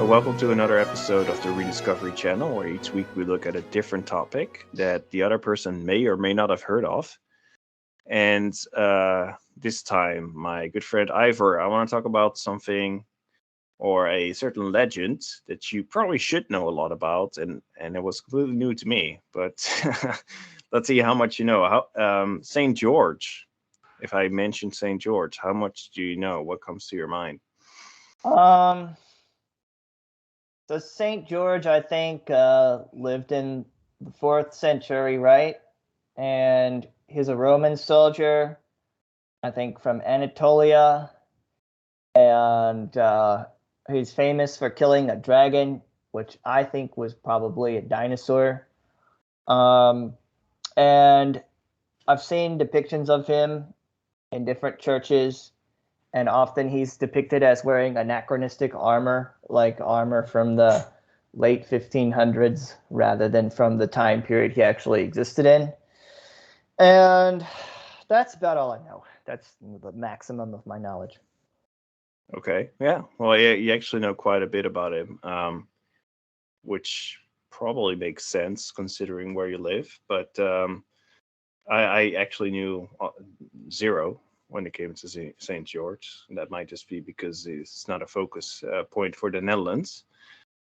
Welcome to another episode of the Rediscovery Channel, where each week we look at a different topic that the other person may or may not have heard of. And this time, my good friend Ivor, I want to talk about something or a certain legend that you probably should know a lot about, and it was completely new to me. But let's see how much you know. Saint George. If I mention Saint George, how much do you know? What comes to your mind? Um, so Saint George, I think, lived in the 4th century, right? And he's a Roman soldier, I think, from Anatolia, and he's famous for killing a dragon, which I think was probably a dinosaur. Um, and I've seen depictions of him in different churches, and often he's depicted as wearing anachronistic armor, like armor from the late 1500s rather than from the time period he actually existed in. And that's about all I know. That's the maximum of my knowledge. Okay, yeah. Well, yeah, you actually know quite a bit about him, which probably makes sense considering where you live. But I actually knew zero when it came to St. George. That might just be because it's not a focus point for the Netherlands.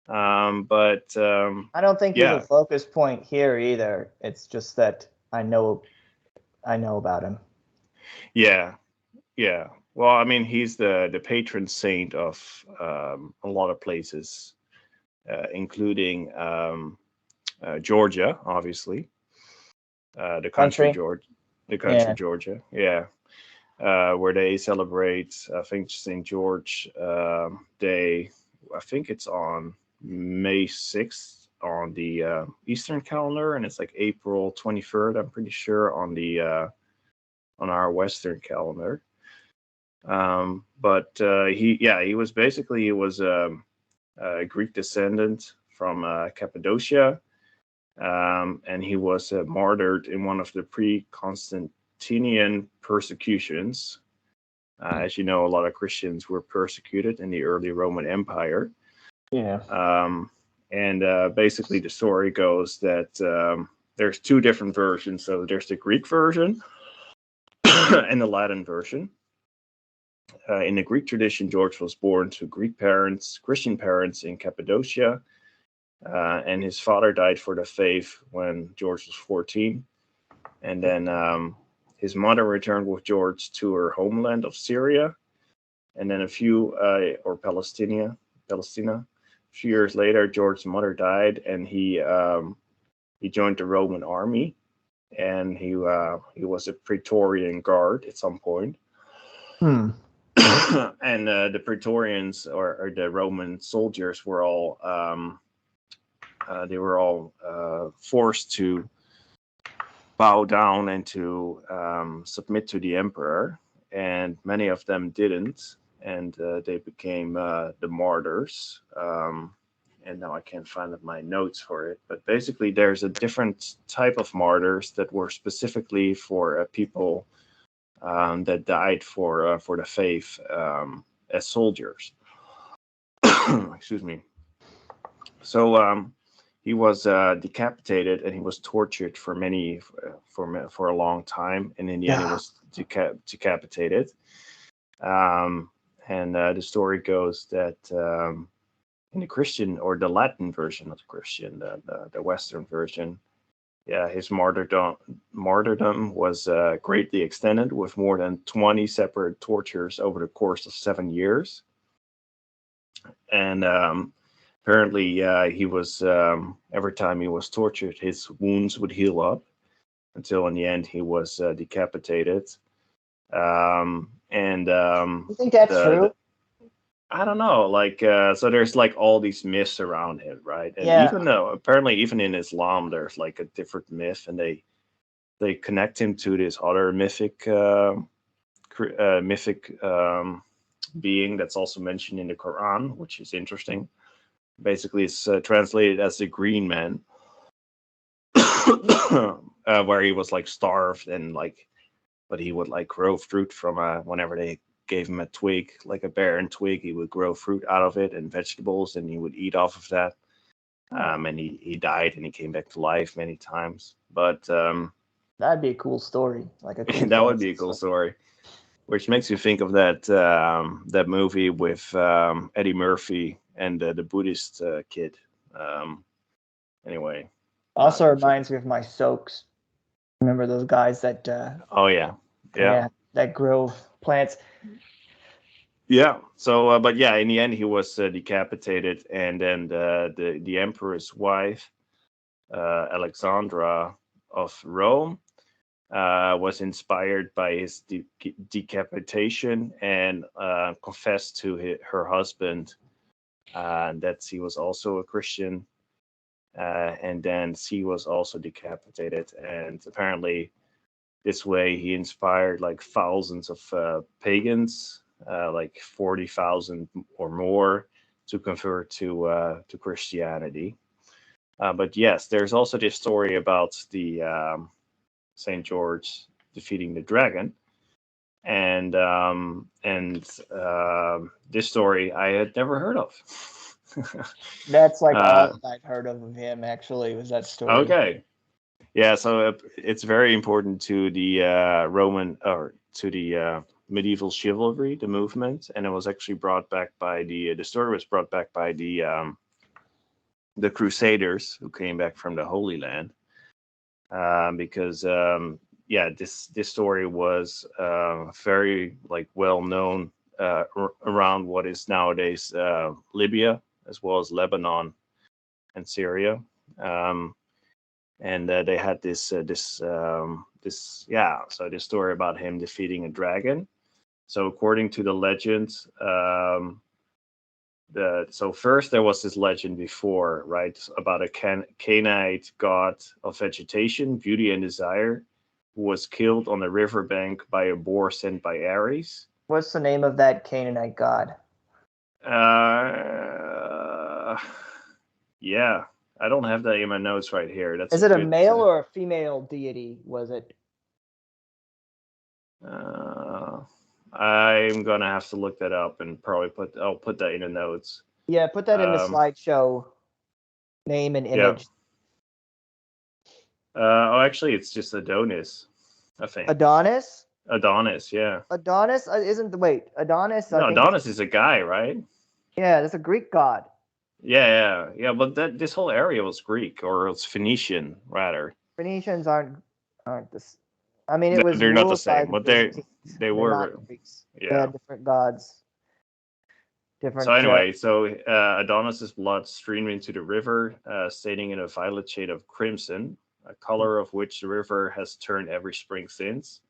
But I don't think he's a yeah, focus point here either. It's just that I know about him. yeah, yeah. Well, I mean, he's the patron saint of a lot of places, including Georgia, obviously, the country Country? Georgia, the country Yeah. Georgia. Yeah, where they celebrate, I think, St. George Day. I think it's on May 6th on the Eastern calendar, and it's like April 23rd, I'm pretty sure, on our Western calendar. But he was basically a Greek descendant from Cappadocia, and he was martyred in one of the pre-Constantinian persecutions. As you know, a lot of Christians were persecuted in the early Roman Empire. Yeah. And basically, the story goes that there's two different versions. So there's the Greek version and the Latin version. In the Greek tradition, George was born to Greek parents, Christian parents in Cappadocia, and his father died for the faith when George was 14. And then his mother returned with George to her homeland of Syria, and then or Palestina. A few years later, George's mother died, and he joined the Roman army, and he was a Praetorian guard at some point. Hmm. And the Praetorians or the Roman soldiers were all forced to bow down and to submit to the emperor, and many of them didn't, and they became the martyrs. And now I can't find my notes for it, but basically there's a different type of martyrs that were specifically for people that died for the faith as soldiers. Excuse me. So he was decapitated, and he was tortured for a long time, and in the end he Yeah. was decapitated. And the story goes that in the Christian or the Latin version of the Christian, the Western version, yeah, his martyrdom was greatly extended with more than 20 separate tortures over the course of 7 years. And apparently, he was every time he was tortured, his wounds would heal up until in the end he was decapitated. And You think that's the true? I don't know, like so there's like all these myths around him, right? And Yeah. even though apparently even in Islam there's like a different myth, and they connect him to this other mythic being that's also mentioned in the Quran, which is interesting. Basically, it's translated as the Green Man, where he was like starved and like, but he would like grow fruit from whenever they gave him a twig, like a barren twig. He would grow fruit out of it and vegetables, and he would eat off of that. And he died, and he came back to life many times. But That'd be a cool story, like a cool that would be fantasy a cool story. Which makes you think of that movie with Eddie Murphy and the Buddhist kid. Anyway. Also reminds me of my soaks. Remember those guys that Oh yeah. that grow plants. Yeah. So, but yeah, in the end, he was decapitated, and then the emperor's wife, Alexandra of Rome, was inspired by his decapitation and confessed to her husband that he was also a Christian, and then she was also decapitated. And apparently, this way he inspired like thousands of pagans, like 40,000 or more, to convert to Christianity. But yes, there's also this story about the Saint George defeating the dragon, and this story I had never heard of. That's like all I've heard of him. Actually, was that story? Okay, yeah. So it's very important to the Roman or to the medieval chivalry, the movement, and it was actually brought back by the story was brought back by the Crusaders who came back from the Holy Land. Because this story was very like well known around what is nowadays Libya, as well as Lebanon and Syria, and they had this story about him defeating a dragon. So according to the legend, so first there was this legend before, right, about a Canaanite god of vegetation, beauty, and desire, who was killed on the riverbank by a boar sent by Ares. What's the name of that Canaanite god? Yeah, I don't have that in my notes right here. Is it a male or a female deity? Was it? I'm gonna have to look that up and probably I'll put that in the notes. Yeah, put that in the slideshow. Name and image. Actually, it's just Adonis, I think. Adonis? Adonis, yeah. Adonis isn't the Adonis. No, Adonis is a guy, right? Yeah, that's a Greek god. Yeah. But this whole area was Greek, or it's Phoenician rather. Phoenicians aren't this. I mean, it was. They're not the same, but they were. Not Greeks. Yeah. They had different gods. So anyway, Adonis's blood streamed into the river, staining in a violet shade of crimson, a color of which the river has turned every spring since.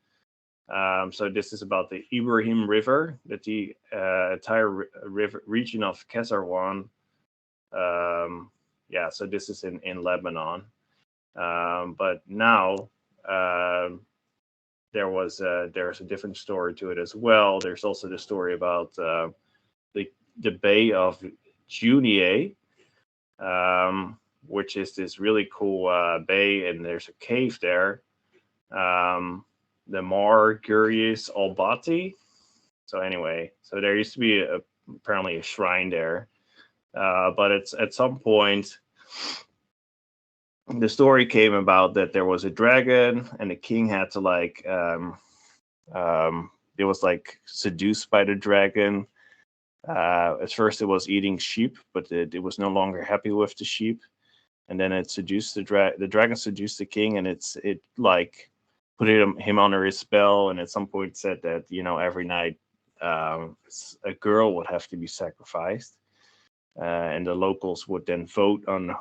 So this is about the Ibrahim River, that the entire region of Kesarwan. So this is in Lebanon. But now there's a different story to it as well. There's also the story about the Bay of Junier, which is this really cool bay, and there's a cave there. The Mar Gurius Albati. So anyway, there used to be apparently a shrine there, but it's at some point the story came about that there was a dragon, and the king had to it was like seduced by the dragon. At first it was eating sheep, but it was no longer happy with the sheep, and then it seduced the dragon seduced the king, and it put him under his spell, and at some point said that every night a girl would have to be sacrificed, and the locals would then vote on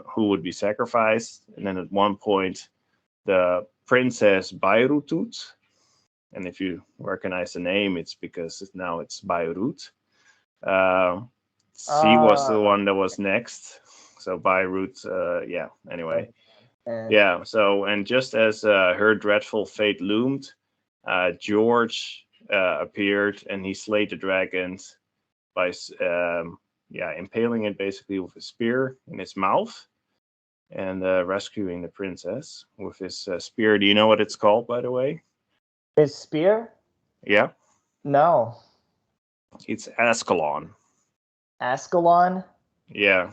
who would be sacrificed. And then at one point the princess Bayrutut, and if you recognize the name, it's because now it's Beirut. She was the one that was next. So Beirut, anyway. Yeah, so, and just as her dreadful fate loomed, George appeared, and he slayed the dragons by impaling it basically with a spear in its mouth, and rescuing the princess with his spear. Do you know what it's called, by the way? His spear? Yeah. No. It's Ascalon. Ascalon? Yeah.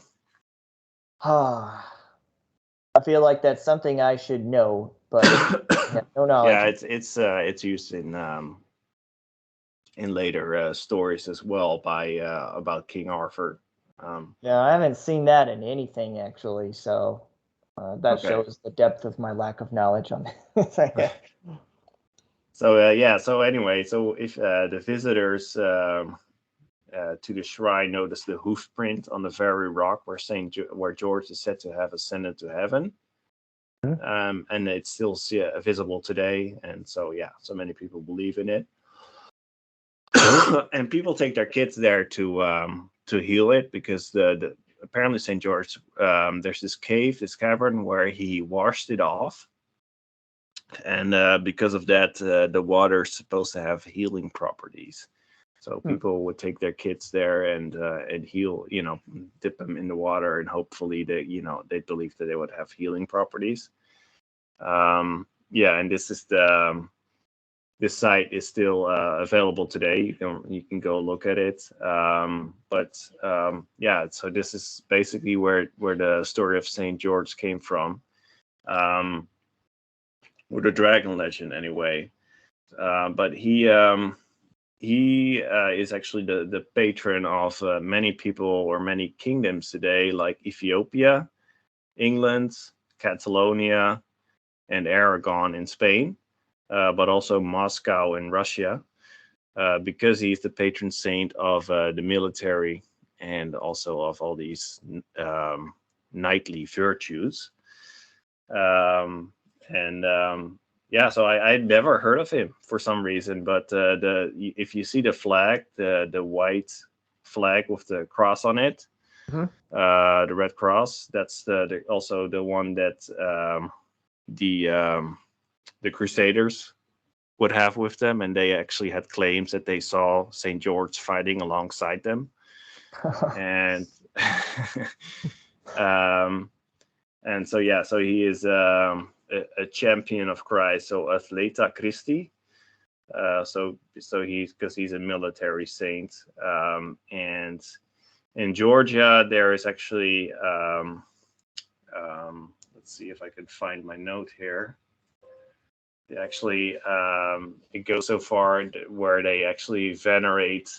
I feel like that's something I should know, but I have no Yeah, knowledge. it's used in later stories as well by about King Arthur. Yeah, I haven't seen that in anything actually, so that Okay. shows the depth of my lack of knowledge on this. So yeah. So anyway, so if the visitors to the shrine notice the hoof print on the very rock where George is said to have ascended to heaven, and it's still visible today, and so yeah, so many people believe in it. And people take their kids there to heal it because the apparently St. George, there's this cavern where he washed it off, and because of that, the water is supposed to have healing properties. So people would take their kids there and heal, dip them in the water, and hopefully they believe that they would have healing properties. Yeah, and this site is still available today. You can go look at it. Yeah, so this is basically where the story of Saint George came from, with the dragon legend anyway. But he is actually the patron of many people or many kingdoms today, like Ethiopia, England, Catalonia, and Aragon in Spain. But also Moscow in Russia, because he's the patron saint of the military and also of all these knightly virtues. And Yeah, so I'd never heard of him for some reason, but if you see the flag, the white flag with the cross on it, the red cross, that's also the one that the Crusaders would have with them, and they actually had claims that they saw St. George fighting alongside them. And and so yeah, so he is a champion of Christ, so Athleta Christi. So he's a military saint, and in Georgia there is actually let's see if I could find my note here. Actually, it goes so far where they actually venerate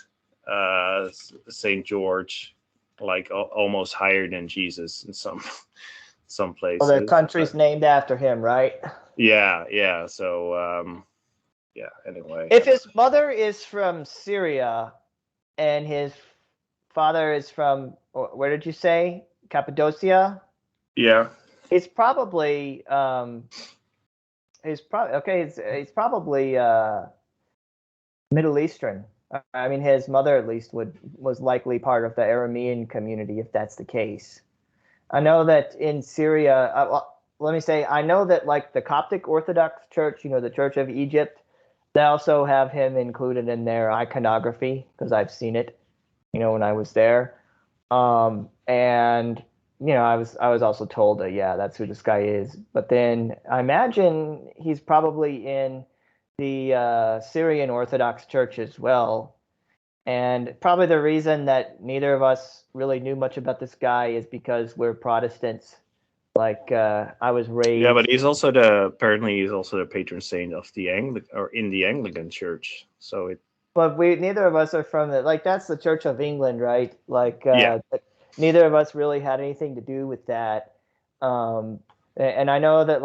Saint George, like almost higher than Jesus in some Well, the places. country's named after him, right? Yeah. So yeah. Anyway. If his mother is from Syria and his father is from, where did you say? Cappadocia? Yeah. He's probably he's probably Middle Eastern. I mean, his mother at least was likely part of the Aramean community, if that's the case. I know that in Syria, let me say, I know that like the Coptic Orthodox Church, the Church of Egypt, they also have him included in their iconography because I've seen it, when I was there. And I was also told that yeah, that's who this guy is. But then I imagine he's probably in the Syrian Orthodox Church as well. And probably the reason that neither of us really knew much about this guy is because we're Protestants. Like I was Yeah, but raised. apparently he's also the patron saint of the in the Anglican Church. So But neither of us are from that's the Church of England, right? Like yeah. neither of us really had anything to do with that. And I know that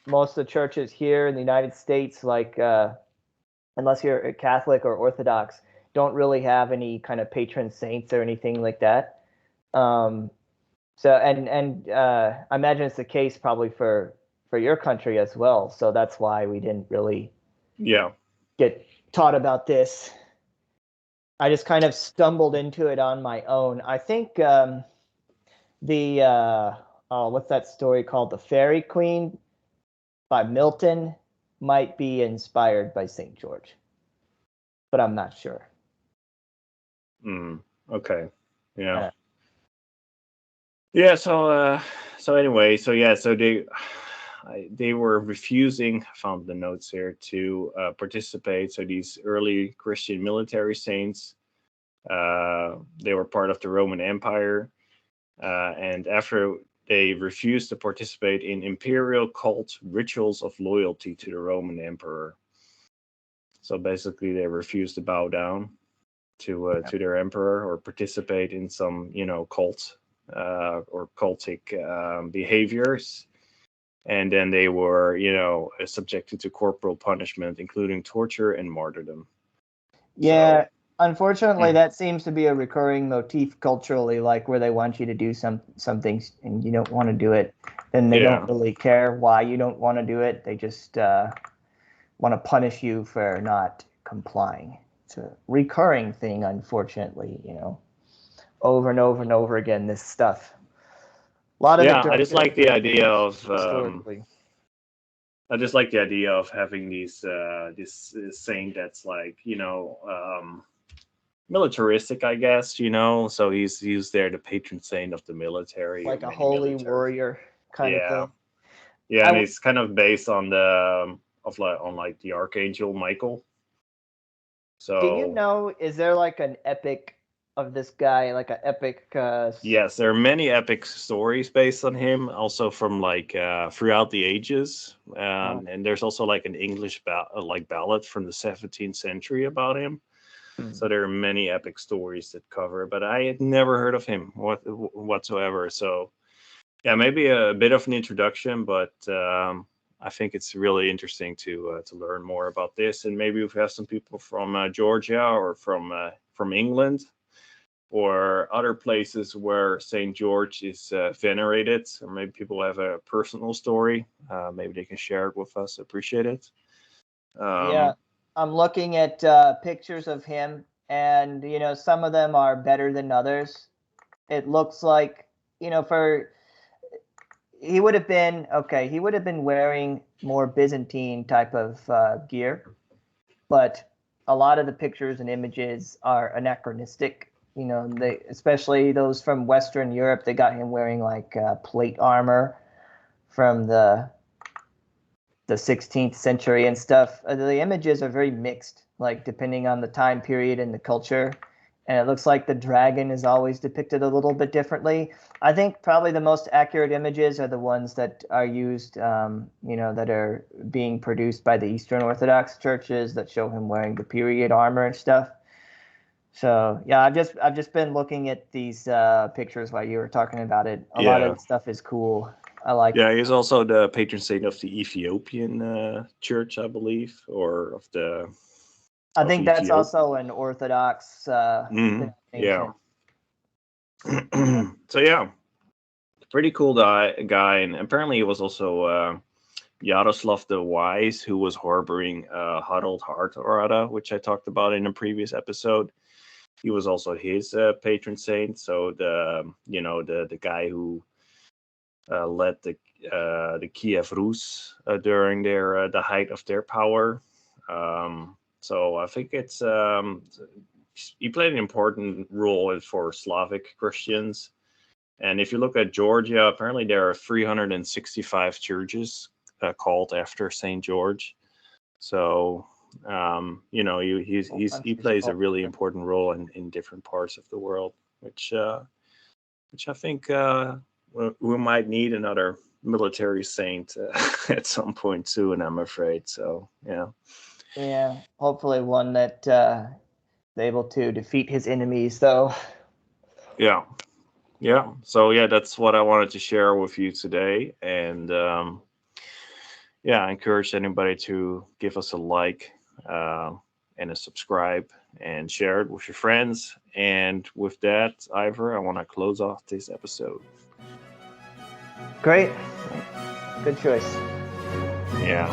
most of the churches here in the United States, unless you're a Catholic or Orthodox, don't really have any kind of patron saints or anything like that. So I imagine it's the case probably for your country as well. So that's why we didn't really Yeah. get taught about this. I just kind of stumbled into it on my own. I think the what's that story called? The Fairy Queen by Milton might be inspired by St. George, but I'm not sure. Okay. Yeah. Yeah. So anyway, so yeah, so they were refusing, I found the notes here, to participate. So these early Christian military saints, they were part of the Roman Empire. And after they refused to participate in imperial cult rituals of loyalty to the Roman emperor. So basically, they refused to bow down to their emperor or participate in some, cult or cultic behaviors. And then they were, subjected to corporal punishment, including torture and martyrdom. Yeah, unfortunately, that seems to be a recurring motif culturally, like where they want you to do some things and you don't want to do it. Then they don't really care why you don't want to do it. They just want to punish you for not complying. It's a recurring thing, unfortunately, over and over and over again, this stuff. A lot of it. I just like the idea of historically. I just like the idea of having this saint that's like, militaristic, I guess, So he's there, the patron saint of the military, like a holy warrior kind of thing. Yeah, and it's kind of based on the the Archangel Michael. So do you know? Is there like an epic of this guy, like an epic? Yes, there are many epic stories based on him, also from throughout the ages, and there's also like an English ballad from the 17th century about him. So there are many epic stories that cover, but I had never heard of him whatsoever. So yeah, maybe a bit of an introduction, but I think it's really interesting to learn more about this, and maybe we have some people from Georgia or from England or other places where St. George is venerated, or maybe people have a personal story. Maybe they can share it with us. Appreciate it. Yeah, I'm looking at pictures of him, and some of them are better than others. It looks like he would have been wearing more Byzantine type of gear, but a lot of the pictures and images are anachronistic. Especially those from Western Europe, they got him wearing like plate armor from the 16th century and stuff. The images are very mixed, like depending on the time period and the culture. And it looks like the dragon is always depicted a little bit differently. I think probably the most accurate images are the ones that are used, that are being produced by the Eastern Orthodox churches that show him wearing the period armor and stuff. So yeah, I've just been looking at these pictures while you were talking about it. A lot of the stuff is cool. I like. Yeah, he's also the patron saint of the Ethiopian church, I believe, or of the. I think that's also an Orthodox. Yeah. So yeah, pretty cool guy, and apparently he was also Yaroslav the Wise, who was harboring huddled heart errata, which I talked about in a previous episode. He was also his patron saint. So the guy who led the Kiev Rus during the height of their power. So I think it's he played an important role for Slavic Christians. And if you look at Georgia, apparently there are 365 churches called after St. George. So he plays a really important role in different parts of the world, which I think we might need another military saint at some point soon, I'm afraid. So yeah, hopefully one that is able to defeat his enemies, though. Yeah. So that's what I wanted to share with you today, and I encourage anybody to give us a like and a subscribe and share it with your friends. And with that, Ivor, I want to close off this episode. Great. Good choice. Yeah.